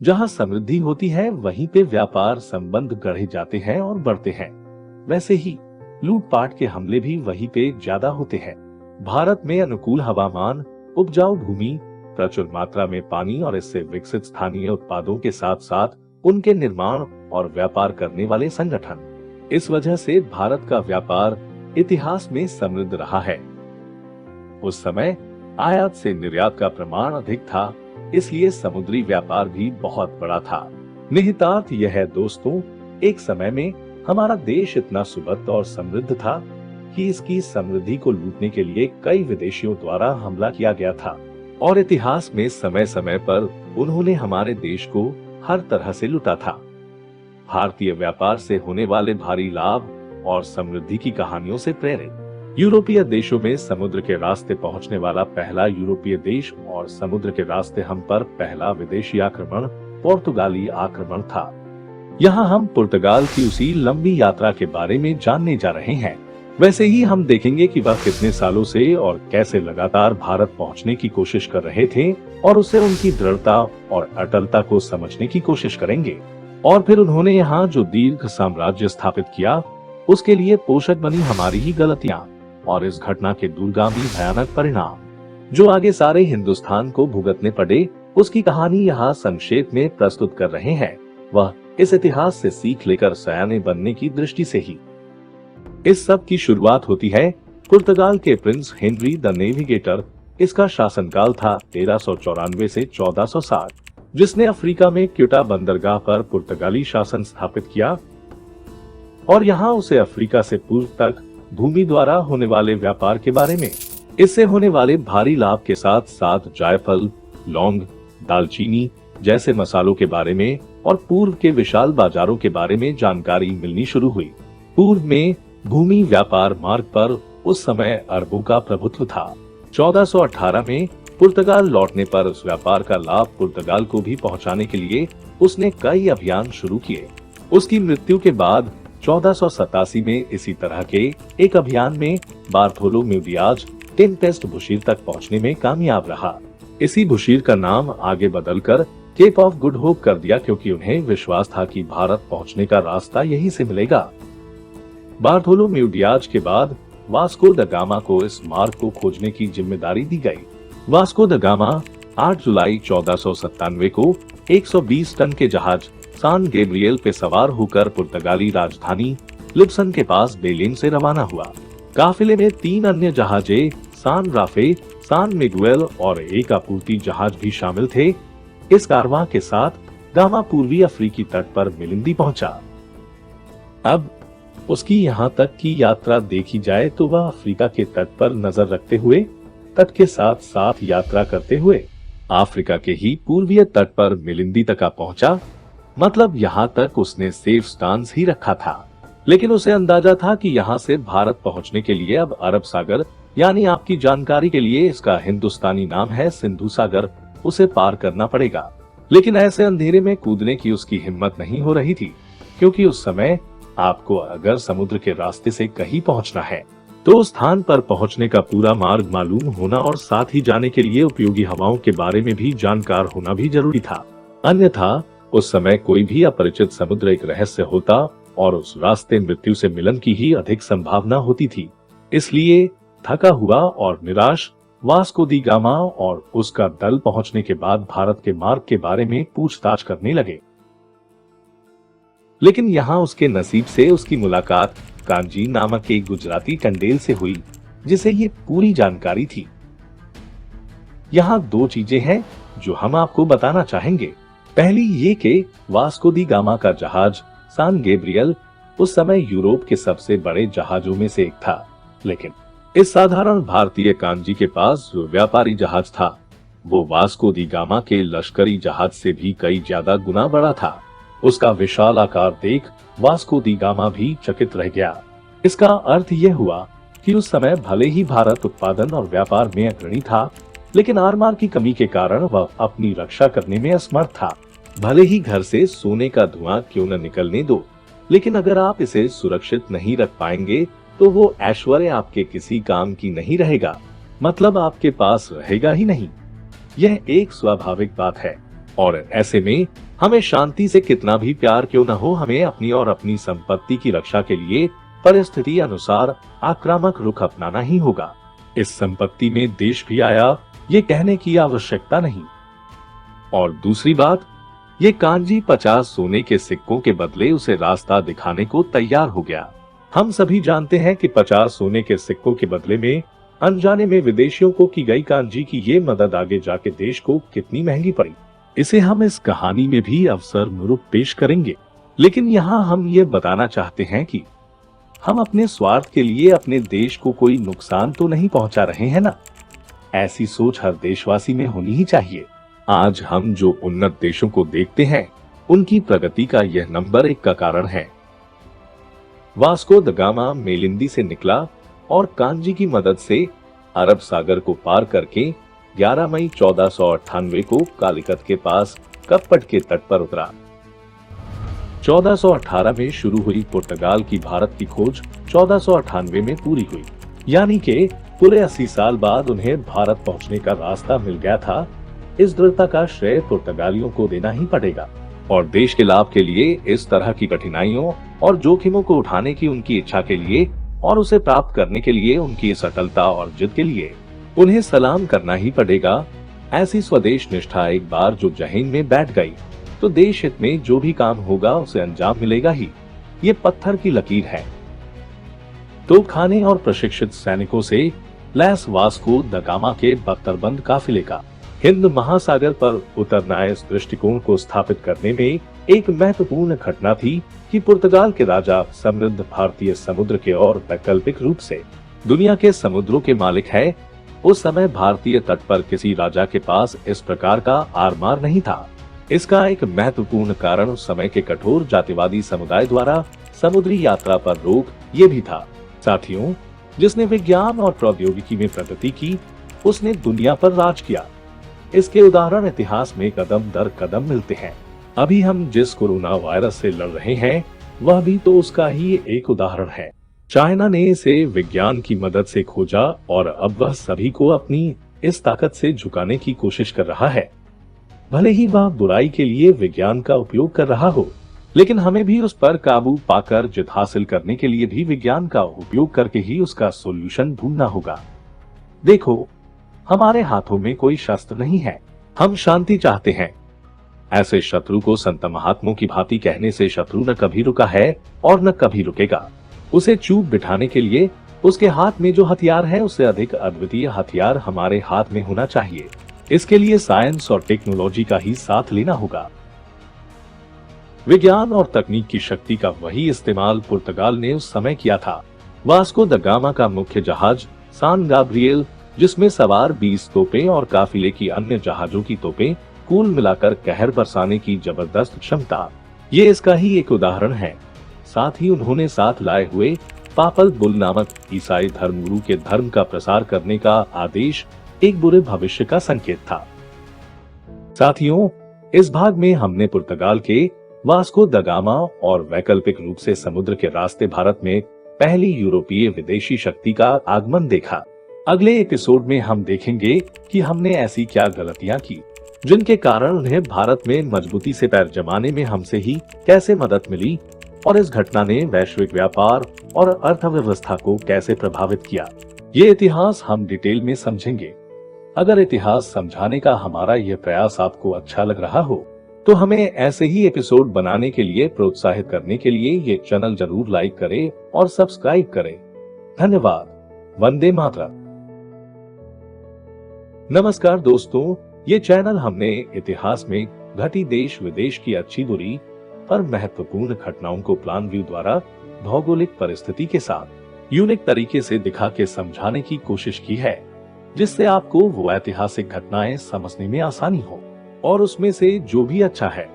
जहाँ समृद्धि होती है वहीं पे व्यापार संबंध गढ़े जाते हैं और बढ़ते हैं। वैसे ही लूटपाट के हमले भी वहीं पे ज्यादा होते हैं। भारत में अनुकूल हवामान, उपजाऊ भूमि, प्रचुर मात्रा में पानी और इससे विकसित स्थानीय उत्पादों के साथ साथ उनके निर्माण और व्यापार करने वाले संगठन, इस वजह से भारत का व्यापार इतिहास में समृद्ध रहा है। उस समय आयात से निर्यात का प्रमाण अधिक था, इसलिए समुद्री व्यापार भी बहुत बड़ा था। निहितार्थ यह है दोस्तों, एक समय में हमारा देश इतना सुभद्र और समृद्ध था कि इसकी समृद्धि को लूटने के लिए कई विदेशियों द्वारा हमला किया गया था और इतिहास में समय समय पर उन्होंने हमारे देश को हर तरह से लूटा था। भारतीय व्यापार से होने वाले भारी लाभ और समृद्धि की कहानियों से प्रेरित यूरोपीय देशों में समुद्र के रास्ते पहुंचने वाला पहला यूरोपीय देश और समुद्र के रास्ते हम पर पहला विदेशी आक्रमण पुर्तगाली आक्रमण था। यहाँ हम पुर्तगाल की उसी लंबी यात्रा के बारे में जानने जा रहे हैं। वैसे ही हम देखेंगे कि वह कितने सालों से और कैसे लगातार भारत पहुंचने की कोशिश कर रहे थे और उससे उनकी दृढ़ता और अटलता को समझने की कोशिश करेंगे। और फिर उन्होंने यहाँ जो दीर्घ साम्राज्य स्थापित किया उसके लिए पोषक बनी हमारी ही गलतियां और इस घटना के दूरगामी भयानक परिणाम जो आगे सारे हिंदुस्तान को भुगतने पड़े, उसकी कहानी यहाँ संक्षेप में प्रस्तुत कर रहे हैं। वह इस इतिहास से सीख लेकर सयाने बनने की दृष्टि से ही। इस सब की शुरुआत होती है पुर्तगाल के प्रिंस हेनरी द नेविगेटर। इसका शासनकाल था 1394 से 1460, जिसने अफ्रीका में क्यूटा बंदरगाह पर पुर्तगाली शासन स्थापित किया और यहाँ उसे अफ्रीका से पूर्व तक भूमि द्वारा होने वाले व्यापार के बारे में, इससे होने वाले भारी लाभ के साथ साथ जायफल, लौंग, दालचीनी जैसे मसालों के बारे में और पूर्व के विशाल बाजारों के बारे में जानकारी मिलनी शुरू हुई। पूर्व में भूमि व्यापार मार्ग पर उस समय अरबों का प्रभुत्व था। 1418 में पुर्तगाल लौटने पर उस व्यापार का लाभ पुर्तगाल को भी पहुंचाने के लिए उसने कई अभियान शुरू किए। उसकी मृत्यु के बाद 1487 में इसी तरह के एक अभियान में बार्थोलोम्यू डियाज टेम्पेस्ट बुशीर तक पहुंचने में कामयाब रहा। इसी बुशीर का नाम आगे बदलकर केप ऑफ गुड होप कर दिया, क्योंकि उन्हें विश्वास था कि भारत पहुंचने का रास्ता यहीं से मिलेगा। बार्थोलोम्यू डियाज के बाद वास्को द गामा को इस मार्ग को खोजने की जिम्मेदारी दी गई। वास्को द गामा 8 जुलाई 1497 को 120 टन के जहाज सान गैब्रियल पे सवार होकर पुर्तगाली राजधानी लिस्बन के पास बेलिन से रवाना हुआ। काफिले में 3 अन्य जहाजे सान राफे, सान मिगुएल और एक आपूर्ति जहाज भी शामिल थे। इस कारवां के साथ गामा पूर्वी अफ्रीकी तट पर मिलिंदी पहुंचा। अब उसकी यहाँ तक की यात्रा देखी जाए तो वह अफ्रीका के तट पर नजर रखते हुए, तट के साथ साथ यात्रा करते हुए अफ्रीका के ही पूर्वीय तट पर मिलिंदी तक पहुंचा। मतलब यहाँ तक उसने सेफ स्टांस ही रखा था, लेकिन उसे अंदाजा था कि यहाँ से भारत पहुँचने के लिए अब अरब सागर, यानी आपकी जानकारी के लिए इसका हिंदुस्तानी नाम है सिंधु सागर, उसे पार करना पड़ेगा। लेकिन ऐसे अंधेरे में कूदने की उसकी हिम्मत नहीं हो रही थी, क्योंकि उस समय आपको अगर समुद्र के रास्ते से कहीं पहुंचना है तो उस स्थान पर पहुंचने का पूरा मार्ग मालूम होना और साथ ही जाने के लिए उपयोगी हवाओं के बारे में भी जानकार होना भी जरूरी था। अन्यथा उस समय कोई भी अपरिचित समुद्र एक रहस्य होता और उस रास्ते मृत्यु से मिलन की ही अधिक संभावना होती थी। इसलिए थका हुआ और निराश वास्को दी गामा और उसका दल पहुंचने के बाद भारत के मार्ग के बारे में पूछताछ करने लगे। लेकिन यहाँ उसके नसीब से उसकी मुलाकात कांजी नामक एक गुजराती कंडेल से हुई, जिसे ये पूरी जानकारी थी। यहाँ 2 चीजें हैं जो हम आपको बताना चाहेंगे। पहली ये कि वास्को दी गामा का जहाज सान गैब्रियल उस समय यूरोप के सबसे बड़े जहाजों में से एक था, लेकिन इस साधारण भारतीय कांजी के पास जो व्यापारी जहाज था वो वास्को दी गामा के लश्करी जहाज से भी कई ज्यादा गुना बड़ा था। उसका विशाल आकार देख वास्को दी गामा भी चकित रह गया। इसका अर्थ यह हुआ कि उस समय भले ही भारत उत्पादन और व्यापार में अग्रणी था, लेकिन आरमार की कमी के कारण वह अपनी रक्षा करने में असमर्थ था। भले ही घर से सोने का धुआं क्यों न निकलने दो, लेकिन अगर आप इसे सुरक्षित नहीं रख पाएंगे तो वो ऐश्वर्य आपके किसी काम की नहीं रहेगा, मतलब आपके पास रहेगा ही नहीं। यह एक स्वाभाविक बात है। और ऐसे में हमें शांति से कितना भी प्यार क्यों न हो, हमें अपनी और अपनी संपत्ति की रक्षा के लिए परिस्थिति अनुसार आक्रामक रुख अपनाना ही होगा। इस संपत्ति में देश भी आया, ये कहने की आवश्यकता नहीं। और दूसरी बात, ये कांजी 50 सोने के सिक्कों के बदले उसे रास्ता दिखाने को तैयार हो गया। हम सभी जानते हैं कि 50 सोने के सिक्कों के बदले में अनजाने में विदेशियों को की गई कांजी की ये मदद आगे जाके देश को कितनी महंगी पड़ी, इसे हम इस कहानी में भी अवसर मूर्ख पेश करेंगे। लेकिन यहाँ हम ये बताना चाहते हैं कि हम अपने स्वार्थ के लिए अपने देश को कोई नुकसान तो नहीं पहुंचा रहे हैं ना। ऐसी सोच हर देशवासी में होनी ही चाहिए। आज हम जो उन्नत देशों को देखते हैं, उनकी प्रगति का यह नंबर 1 का कारण है। वास्को द गामा मेलिंदी से निकला और कांजी की मदद से अरब सागर को पार करके 11 मई 1498 को कालिकत के पास कपट के तट पर उतरा। 1418 में शुरू हुई पुर्तगाल की भारत की खोज 1498 में पूरी हुई, यानी कि पूरे 80 साल बाद उन्हें भारत पहुंचने का रास्ता मिल गया था। इस दृढ़ता का श्रेय पुर्तगालियों को देना ही पड़ेगा और देश के लाभ के लिए इस तरह की कठिनाइयों और जोखिमों को उठाने की उनकी इच्छा के लिए और उसे प्राप्त करने के लिए उनकी सफलता और जिद के लिए उन्हें सलाम करना ही पड़ेगा। ऐसी स्वदेश निष्ठा एक बार जो जहन में बैठ गई तो देश हित में जो भी काम होगा उसे अंजाम मिलेगा ही। ये पत्थर की लकीर है। तो खाने और प्रशिक्षित सैनिकों से लैस वास्को द गामा के बख्तरबंद काफिले का हिंद महासागर पर उतरना इस दृष्टिकोण को स्थापित करने में एक महत्वपूर्ण घटना थी कि पुर्तगाल के राजा समृद्ध भारतीय समुद्र के और वैकल्पिक रूप से दुनिया के समुद्रों के मालिक है। उस समय भारतीय तट पर किसी राजा के पास इस प्रकार का आरमार नहीं था। इसका एक महत्वपूर्ण कारण उस समय के कठोर जातिवादी समुदाय द्वारा समुद्री यात्रा पर रोक ये भी था। साथियों, जिसने विज्ञान और प्रौद्योगिकी में प्रगति की, उसने दुनिया पर राज किया। इसके उदाहरण इतिहास में कदम दर कदम मिलते हैं। अभी हम जिस कोरोना वायरस से लड़ रहे हैं, वह भी तो उसका ही एक उदाहरण है। चाइना ने इसे विज्ञान की मदद से खोजा और अब वह सभी को अपनी इस ताकत से झुकाने की कोशिश कर रहा है। भले ही वह बुराई के लिए विज्ञान का उपयोग कर रहा हो, लेकिन हमें भी उस पर काबू पाकर जित हासिल करने के लिए भी विज्ञान का उपयोग करके ही उसका सॉल्यूशन ढूंढना होगा। देखो, हमारे हाथों में कोई शस्त्र नहीं है, हम शांति चाहते हैं। ऐसे शत्रु को संत महात्मों की भांति कहने से शत्रु न कभी रुका है और न कभी रुकेगा। उसे चूप बिठाने के लिए उसके हाथ में जो हथियार है, उससे अधिक अद्वितीय हथियार हमारे हाथ में होना चाहिए। इसके लिए साइंस और टेक्नोलॉजी का ही साथ लेना होगा। विज्ञान और तकनीक की शक्ति का वही इस्तेमाल पुर्तगाल ने उस समय किया था। वास्को द गामा का मुख्य जहाज सान गाब्रिएल, जिसमें सवार 20 तोपें और काफिले की अन्य जहाजों की तोपें, कुल मिलाकर कहर बरसाने की जबरदस्त क्षमता, ये इसका ही एक उदाहरण है। साथ ही उन्होंने साथ लाए हुए पापल बुल नामक ईसाई धर्मगुरु के धर्म का प्रसार करने का आदेश एक बुरे भविष्य का संकेत था। साथियों, इस भाग में हमने पुर्तगाल के वास्को द गामा और वैकल्पिक रूप से समुद्र के रास्ते भारत में पहली यूरोपीय विदेशी शक्ति का आगमन देखा। अगले एपिसोड में हम देखेंगे कि हमने ऐसी क्या गलतियां की जिनके कारण उन्हें भारत में मजबूती से पैर जमाने में हमसे ही कैसे मदद मिली और इस घटना ने वैश्विक व्यापार और अर्थव्यवस्था को कैसे प्रभावित किया। ये इतिहास हम डिटेल में समझेंगे। अगर इतिहास समझाने का हमारा यह प्रयास आपको अच्छा लग रहा हो तो हमें ऐसे ही एपिसोड बनाने के लिए प्रोत्साहित करने के लिए ये चैनल जरूर लाइक करें और सब्सक्राइब करें। धन्यवाद। वंदे मातरम। नमस्कार दोस्तों, ये चैनल हमने इतिहास में घटी देश विदेश की अच्छी बुरी पर महत्वपूर्ण घटनाओं को प्लान व्यू द्वारा भौगोलिक परिस्थिति के साथ यूनिक तरीके से दिखा के समझाने की कोशिश की है, जिससे आपको वो ऐतिहासिक घटनाएं समझने में आसानी हो और उसमें से जो भी अच्छा है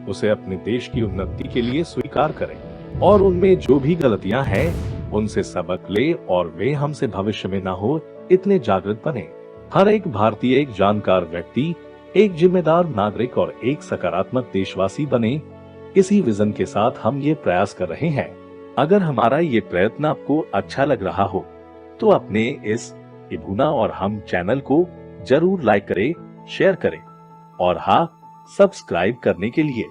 उसे अपने देश की उन्नति के लिए स्वीकार करें और उनमें जो भी गलतियां हैं उनसे सबक ले और वे हमसे भविष्य में ना हो इतने जागृत बने। हर एक भारतीय एक जानकार व्यक्ति, एक जिम्मेदार नागरिक और एक सकारात्मक देशवासी बने, इसी विजन के साथ हम ये प्रयास कर रहे हैं। अगर हमारा ये प्रयत्न आपको अच्छा लग रहा हो तो अपने इस इबुना और हम चैनल को जरूर लाइक करें, शेयर करें और हाँ, सब्सक्राइब करने के लिए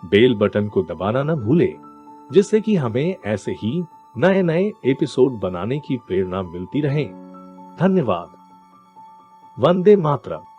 बेल बटन को दबाना न भूलें, जिससे कि हमें ऐसे ही नए नए एपिसोड बनाने की प्रेरणा मिलती रहे। धन्यवाद। वंदे मातरम।